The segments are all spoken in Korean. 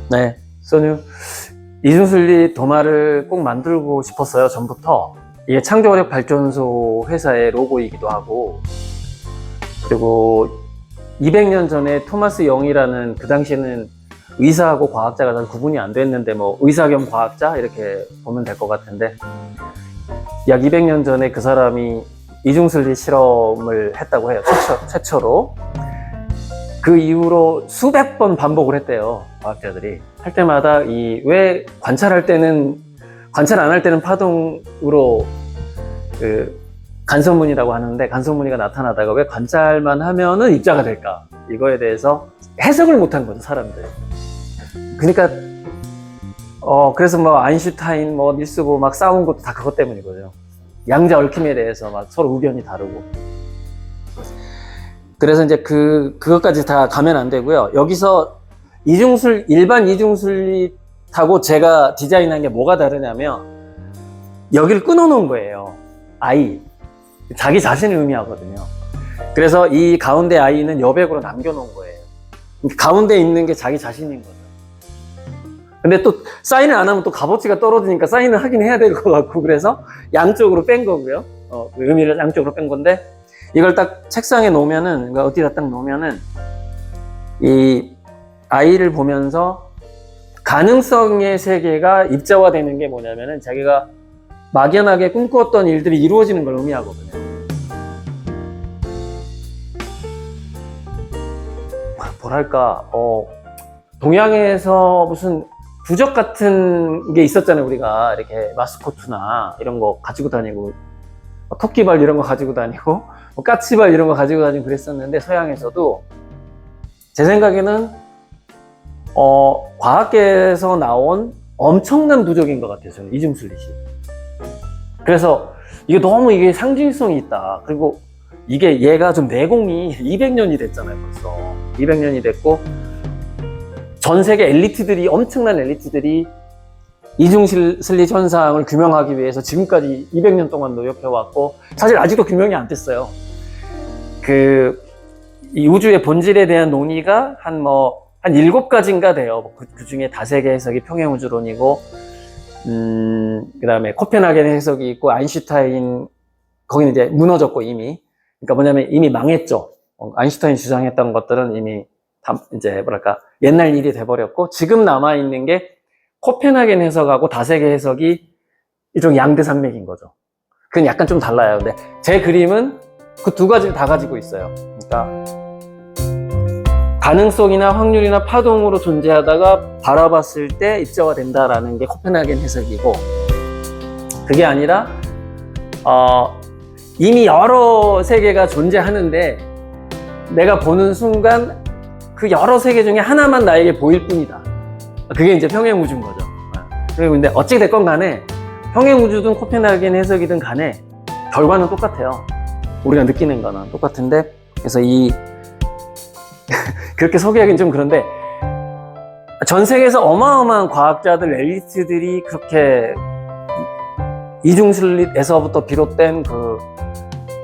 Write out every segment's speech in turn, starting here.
네, 저는 이중순리 도마를 꼭 만들고 싶었어요, 전부터. 이게 창조화력 발전소 회사의 로고이기도 하고, 그리고 200년 전에 토마스 영이라는, 그 당시에는 의사하고 과학자가 잘 구분이 안 됐는데, 뭐 의사 겸 과학자 이렇게 보면 될 것 같은데, 약 200년 전에 그 사람이 이중순리 실험을 했다고 해요, 최초로. 그 이후로 수백 번 반복을 했대요, 과학자들이. 할 때마다 왜 관찰할 때는, 관찰 안 할 때는 파동으로 간섭무늬라고 하는데, 간섭무늬가 나타나다가 왜 관찰만 하면은 입자가 될까? 이거에 대해서 해석을 못한 거죠, 사람들이. 그러니까, 그래서 뭐 아인슈타인, 뭐 닐스 보어 막 싸운 것도 다 그것 때문이거든요. 양자 얽힘에 대해서 막 서로 의견이 다르고. 그래서 이제 그것까지 다 가면 안 되고요. 여기서 일반 이중순리하고 제가 디자인한 게 뭐가 다르냐면, 여기를 끊어놓은 거예요. I. 자기 자신을 의미하거든요. 그래서 이 가운데 I는 여백으로 남겨놓은 거예요. 가운데 있는 게 자기 자신인 거죠. 근데 또 사인을 안 하면 또 값어치가 떨어지니까 사인을 하긴 해야 될 것 같고, 그래서 양쪽으로 뺀 거고요. 의미를 양쪽으로 뺀 건데, 이걸 딱 책상에 놓으면은, 그러니까 어디다 딱 놓으면은, 이 I를 보면서 가능성의 세계가 입자화되는 게 뭐냐면은, 자기가 막연하게 꿈꾸었던 일들이 이루어지는 걸 의미하거든요. 뭐랄까, 동양에서 무슨 부적 같은 게 있었잖아요. 우리가 이렇게 마스코트나 이런 거 가지고 다니고, 토끼발 이런 거 가지고 다니고, 까치발 이런 거 가지고 다니고 그랬었는데, 서양에서도 제 생각에는 과학계에서 나온 엄청난 부적인 것 같아요, 저는 이중순리시. 그래서 이게 상징성이 있다. 그리고 얘가 좀 내공이 200년이 됐잖아요, 벌써. 200년이 됐고, 전 세계 엄청난 엘리트들이 이중순리 현상을 규명하기 위해서 지금까지 200년 동안 노력해왔고, 사실 아직도 규명이 안 됐어요. 이 우주의 본질에 대한 논의가 한 7가지인가 돼요. 그 중에 다세계 해석이 평행우주론이고, 그 다음에 코펜하겐 해석이 있고, 아인슈타인, 거기는 이제 무너졌고, 이미. 그러니까 뭐냐면 이미 망했죠. 아인슈타인 주장했던 것들은 이미 이제 옛날 일이 돼버렸고, 지금 남아있는 게 코펜하겐 해석하고 다세계 해석이 일종의 양대산맥인 거죠. 그건 약간 좀 달라요. 근데 제 그림은 그 두 가지를 다 가지고 있어요. 그러니까 가능성이나 확률이나 파동으로 존재하다가 바라봤을 때 입자화 된다라는 게 코펜하겐 해석이고, 그게 아니라 이미 여러 세계가 존재하는데 내가 보는 순간 그 여러 세계 중에 하나만 나에게 보일 뿐이다. 그게 이제 평행우주인 거죠. 그리고 근데 어찌 됐건 간에 평행우주든 코펜하겐 해석이든 간에 결과는 똑같아요. 우리가 느끼는 거는 똑같은데, 그래서 그렇게 소개하기는 좀 그런데, 전 세계에서 어마어마한 과학자들, 엘리트들이 그렇게 이중순리에서부터 비롯된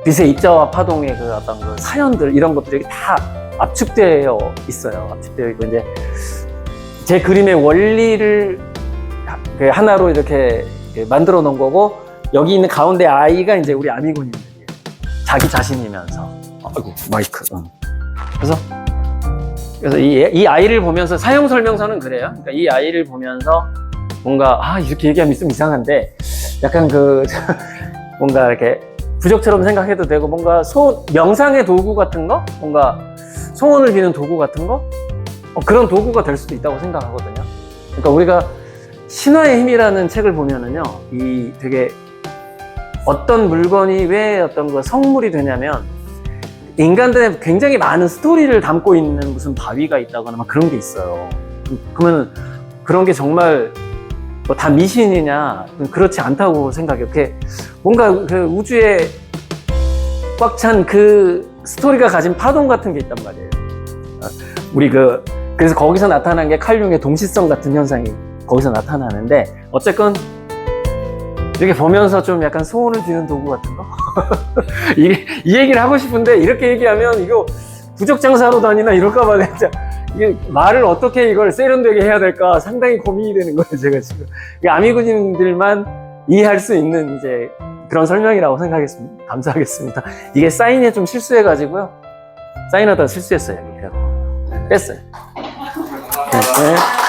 빛의 입자화 파동의 어떤 사연들, 이런 것들이 다 압축되어 있어요. 압축되어 있고, 이제 제 그림의 원리를 하나로 이렇게 만들어 놓은 거고, 여기 있는 가운데 아이가 이제 우리 아미고님들이에요. 자기 자신이면서. 아이고, 마이크. 그래서 이 아이를 보면서, 사용 설명서는 그래요. 그러니까 이 아이를 보면서 뭔가, 이렇게 얘기하면 좀 이상한데, 약간 뭔가 이렇게 부적처럼 생각해도 되고, 뭔가 명상의 도구 같은 거? 뭔가 소원을 비는 도구 같은 거? 그런 도구가 될 수도 있다고 생각하거든요. 그러니까 우리가 신화의 힘이라는 책을 보면은요, 되게 어떤 물건이 왜 어떤 성물이 되냐면, 인간들의 굉장히 많은 스토리를 담고 있는 무슨 바위가 있다거나 막 그런 게 있어요. 그러면 그런 게 정말 다 미신이냐? 그렇지 않다고 생각해요. 뭔가 우주에 꽉 찬 스토리가 가진 파동 같은 게 있단 말이에요. 그래서 거기서 나타난 게 칼륨의 동시성 같은 현상이 거기서 나타나는데, 어쨌건 이렇게 보면서 좀 약간 소원을 비는 도구 같은 거? 이 얘기를 하고 싶은데, 이렇게 얘기하면 이거 부적장사로 다니나 이럴까봐 진짜 이게 말을 어떻게 이걸 세련되게 해야 될까 상당히 고민이 되는 거예요, 제가 지금. 이게 아미고님들만 이해할 수 있는 이제 그런 설명이라고 생각하겠습니다. 감사하겠습니다. 이게 사인에 좀 실수해가지고요. 사인하다가 실수했어요. 뺐어요. 네.